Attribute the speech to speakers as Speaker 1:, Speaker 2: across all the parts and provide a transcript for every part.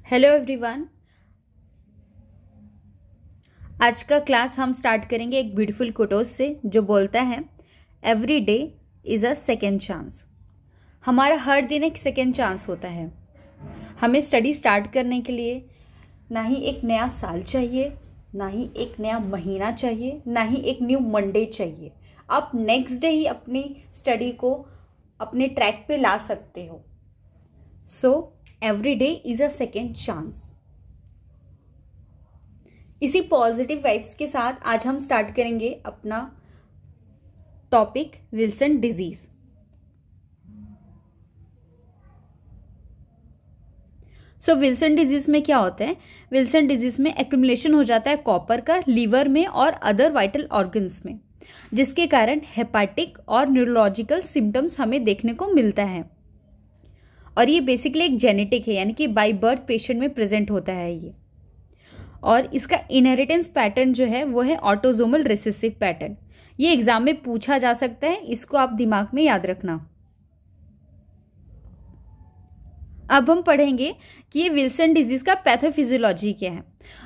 Speaker 1: Hello everyone. आज का class हम स्टार्ट करेंगे एक ब्यूटीफुल कोटोस से जो बोलता है every day is a second chance. हमारा हर दिन एक सेकेंड चांस होता है। हमें स्टडी स्टार्ट करने के लिए ना ही एक नया साल चाहिए, ना ही एक नया महीना चाहिए, ना ही एक न्यू मंडे चाहिए। आप नेक्स्ट डे ही अपनी स्टडी को अपने ट्रैक पे ला सकते हो। So every day is a second chance. इसी पॉजिटिव वाइब्स के साथ आज हम स्टार्ट करेंगे अपना टॉपिक विल्सन डिजीज। सो विल्सन डिजीज में क्या होता है? विल्सन डिजीज में एक्यूमुलेशन हो जाता है कॉपर का लीवर में और अदर वाइटल ऑर्गन्स में, जिसके कारण हेपाटिक और न्यूरोलॉजिकल सिम्टम्स हमें देखने को मिलता है। और ये बेसिकली एक जेनेटिक है, यानी कि बाय बर्थ पेशेंट में प्रेजेंट होता है ये। और इसका इनहेरिटेंस पैटर्न जो है वो है ऑटोसोमल रिसेसिव पैटर्न। ये एग्जाम में पूछा जा सकता है, इसको आप दिमाग में याद रखना। अब हम पढ़ेंगे कि ये विल्सन डिजीज का पैथोफिजियोलॉजी क्या है।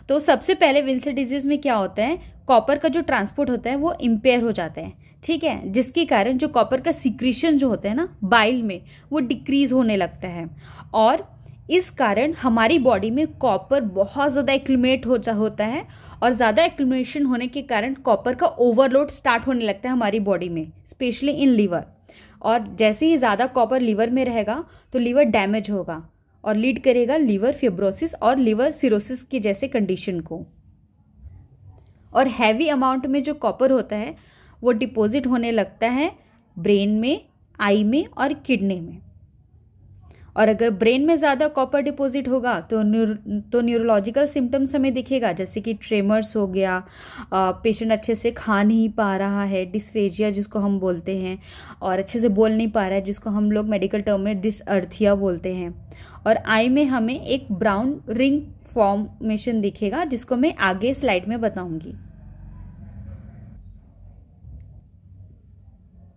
Speaker 1: तो सबसे पहले विल्सन डिजीज में क्या होता है, कॉपर का जो ट्रांसपोर्ट होता है वो इम्पेयर हो जाता है, ठीक है, जिसके कारण जो कॉपर का सिक्रीशन जो होता है ना बाइल में, वो डिक्रीज होने लगता है। और इस कारण हमारी बॉडी में कॉपर बहुत ज़्यादा एक्यूमुलेट होता है और ज़्यादा एक्यूमुलेशन होने के कारण कॉपर का ओवरलोड स्टार्ट होने लगता है हमारी बॉडी में, स्पेशली इन लीवर। और जैसे ही ज़्यादा कॉपर लीवर में रहेगा तो लीवर डैमेज होगा और लीड करेगा लीवर फिब्रोसिस और लीवर सिरोसिस की जैसे कंडीशन को। और हैवी अमाउंट में जो कॉपर होता है वो डिपॉजिट होने लगता है ब्रेन में, आई में और किडनी में। और अगर ब्रेन में ज़्यादा कॉपर डिपॉजिट होगा तो न्यूरोलॉजिकल सिम्टम्स हमें दिखेगा, जैसे कि ट्रेमर्स हो गया, पेशेंट अच्छे से खा नहीं पा रहा है, डिस्फेजिया जिसको हम बोलते हैं, और अच्छे से बोल नहीं पा रहा है जिसको हम लोग मेडिकल टर्म में डिसअर्थिया बोलते हैं। और आई में हमें एक ब्राउन रिंग फॉर्मेशन दिखेगा, जिसको मैं आगे स्लाइड में बताऊंगी।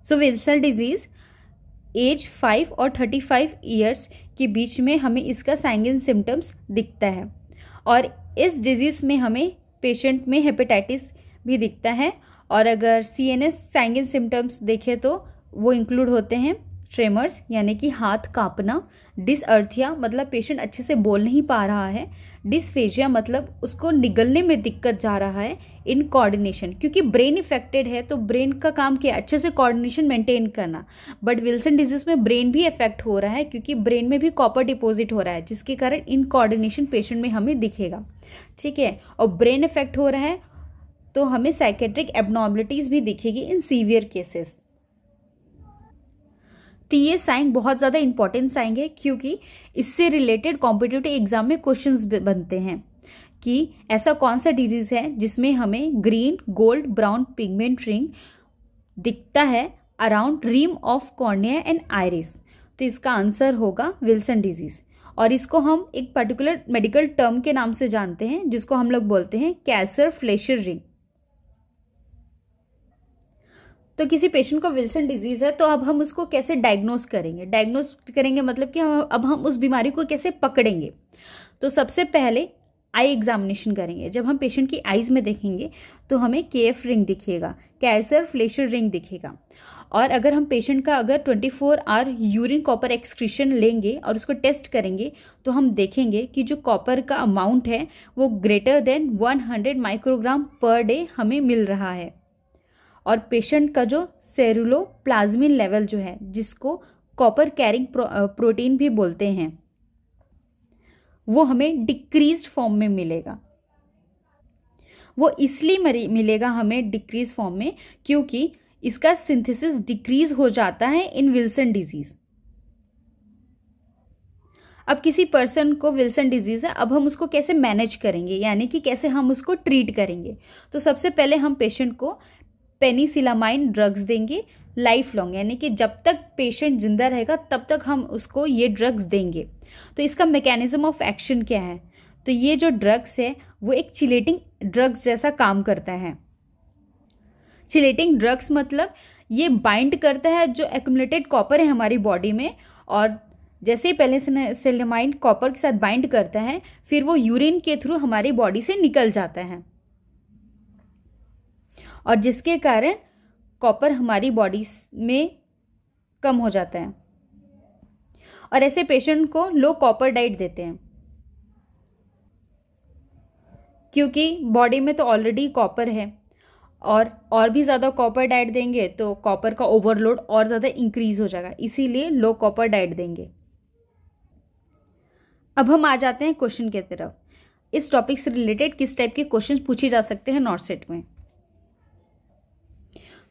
Speaker 1: सो विल्सन डिजीज एज 5 और 35 ईयर्स के बीच में हमें इसका साइन सिम्टम्स दिखता है। और इस डिजीज में हमें पेशेंट में हेपेटाइटिस भी दिखता है। और अगर CNS साइन सिम्टम्स देखें तो वो इंक्लूड होते हैं ट्रेमर्स यानी कि हाथ कांपना, डिसअर्थिया मतलब पेशेंट अच्छे से बोल नहीं पा रहा है, डिस्फेजिया मतलब उसको निगलने में दिक्कत जा रहा है, इन कोऑर्डिनेशन, क्योंकि ब्रेन इफेक्टेड है तो ब्रेन का काम क्या है, अच्छे से कोऑर्डिनेशन मेंटेन करना। बट विल्सन डिजीज में ब्रेन भी इफेक्ट हो रहा है क्योंकि ब्रेन में भी कॉपर डिपॉजिट हो रहा है, जिसके कारण इन कोऑर्डिनेशन पेशेंट में हमें दिखेगा, ठीक है। और ब्रेन इफेक्ट हो रहा है तो हमें साइकेट्रिक एबनॉर्मलिटीज भी दिखेगी इन सीवियर केसेस। तो ये साइन बहुत ज़्यादा इंपॉर्टेंट साइन है क्योंकि इससे रिलेटेड कॉम्पिटिटिव एग्जाम में क्वेश्चंस बनते हैं कि ऐसा कौन सा डिजीज है जिसमें हमें green, gold, brown pigment ring दिखता है around rim of cornea and iris. तो इसका आंसर होगा विल्सन डिजीज। और इसको हम एक पर्टिकुलर मेडिकल टर्म के नाम से जानते हैं, जिसको हम लोग बोलते हैं कैसर फ्लेशर रिंग। तो किसी पेशेंट को विल्सन डिजीज है तो अब हम उसको कैसे डायग्नोस करेंगे मतलब कि अब हम उस बीमारी को कैसे पकड़ेंगे। तो सबसे पहले आई एग्जामिनेशन करेंगे। जब हम पेशेंट की आईज में देखेंगे तो हमें KF रिंग दिखेगा, कैसर फ्लेशर रिंग दिखेगा। और अगर हम पेशेंट का अगर 24 आवर यूरिन कॉपर एक्सक्रीशन लेंगे और उसको टेस्ट करेंगे तो हम देखेंगे कि जो कॉपर का अमाउंट है वो greater than 100 microgram per day हमें मिल रहा है। और पेशेंट का जो सेरुलोप्लाज्मिन लेवल जो है, जिसको कॉपर कैरिंग प्रोटीन भी बोलते हैं, वो हमें डिक्रीज्ड फॉर्म में मिलेगा। वो इसलिए मिलेगा हमें डिक्रीज फॉर्म में क्योंकि इसका सिंथेसिस डिक्रीज हो जाता है इन विल्सन डिजीज। अब किसी पर्सन को विल्सन डिजीज है, अब हम उसको कैसे मैनेज करेंगे, यानी कि कैसे हम उसको ट्रीट करेंगे। तो सबसे पहले हम पेशेंट को पेनिसिलामाइन ड्रग्स देंगे लाइफ लॉन्ग, यानी कि जब तक पेशेंट जिंदा रहेगा तब तक हम उसको ये ड्रग्स देंगे। तो इसका मैकेनिज्म ऑफ एक्शन क्या है? तो ये जो ड्रग्स है वो एक चिलेटिंग ड्रग्स जैसा काम करता है। चिलेटिंग ड्रग्स मतलब ये बाइंड करता है जो एक्यूमुलेटेड कॉपर है हमारी बॉडी में, और जैसे ही पेनिसिलिनामाइड कॉपर के साथ बाइंड करता है, फिर वो यूरिन के थ्रू हमारी बॉडी से निकल जाता है, और जिसके कारण कॉपर हमारी बॉडी में कम हो जाता है। और ऐसे पेशेंट को लो कॉपर डाइट देते हैं, क्योंकि बॉडी में तो ऑलरेडी कॉपर है, और भी ज़्यादा कॉपर डाइट देंगे तो कॉपर का ओवरलोड और ज़्यादा इंक्रीज हो जाएगा, इसीलिए लो कॉपर डाइट देंगे। अब हम आ जाते हैं क्वेश्चन की तरफ। इस टॉपिक से रिलेटेड किस टाइप के क्वेश्चन पूछे जा सकते हैं नॉर्थ सेट में।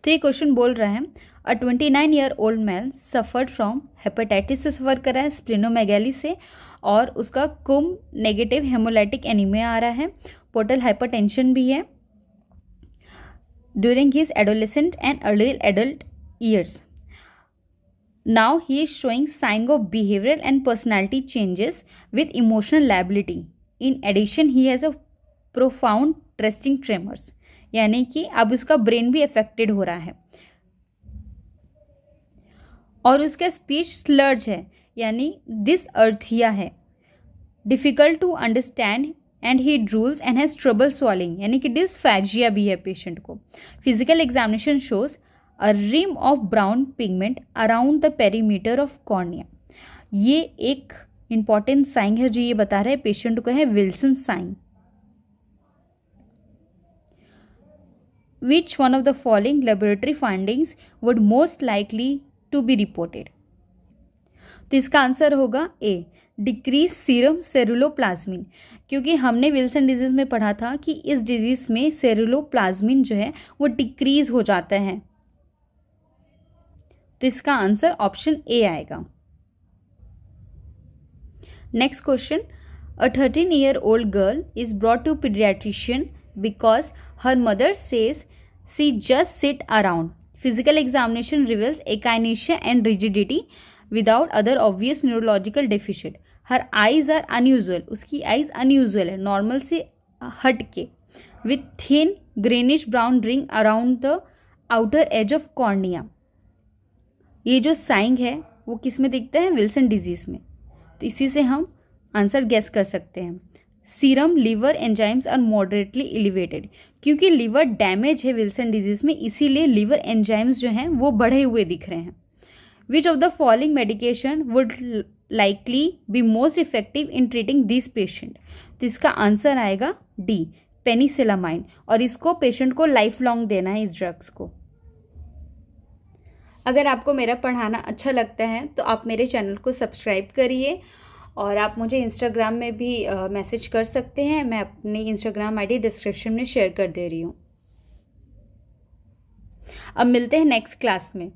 Speaker 1: तो ये क्वेश्चन बोल रहा है, अ 29-year-old man suffered from hepatitis से सफ़र करा है, स्प्लिनोमेगैली से, और उसका कुम नेगेटिव हेमोलाइटिक एनीमिया आ रहा है, पोर्टल हाइपरटेंशन भी है during his adolescent and early adult years. Now he is showing signs of behavioral and personality changes with emotional lability. In addition, he has a profound resting tremors. यानी कि अब उसका brain भी affected हो रहा है, और उसका स्पीच स्लर्ज है, यानी डिसअर्थिया है, difficult to understand and he drools and has trouble swallowing, यानी कि डिसफैजिया भी है पेशेंट को। Physical examination shows a rim of brown pigment around the perimeter of cornea. ये एक इंपॉर्टेंट साइन है जो ये बता रहा है पेशेंट को है Wilson sign. Which one of the following laboratory findings would most likely to be reported? तो इसका आंसर होगा ए, डिक्रीज सीरम सेरुलोप्लाज्मिन, क्योंकि हमने विल्सन डिजीज में पढ़ा था कि इस डिजीज में सेरुलोप्लाज्मिन जो है वो डिक्रीज हो जाता है। तो इसका आंसर ऑप्शन ए आएगा। Next question, a 13-year-old girl is brought to paediatrician because her mother says she just sit around. Physical examination reveals akinesia and rigidity without other obvious neurological deficient. Her eyes are unusual, उसकी eyes unusual है, normal से हट के, with thin greenish brown ring around the outer edge of cornea. ये जो sign है वो किस में दिखता है? विल्सन डिजीज में। तो इसी से हम आंसर गेस कर सकते हैं। Serum liver enzymes are moderately elevated, क्योंकि लिवर डैमेज है विल्सन डिजीज में, इसीलिए लिवर एंजाइम्स जो हैं वो बढ़े हुए दिख रहे हैं। Which of the following medication would likely be most effective in treating this patient? तो इसका आंसर आएगा डी, पेनिसिलामाइन, और इसको पेशेंट को लाइफ लॉन्ग देना है इस ड्रग्स को। अगर आपको मेरा पढ़ाना अच्छा लगता है तो आप मेरे चैनल को सब्सक्राइब करिए, और आप मुझे इंस्टाग्राम में भी मैसेज कर सकते हैं। मैं अपनी इंस्टाग्राम आईडी डिस्क्रिप्शन में शेयर कर दे रही हूँ। अब मिलते हैं नेक्स्ट क्लास में।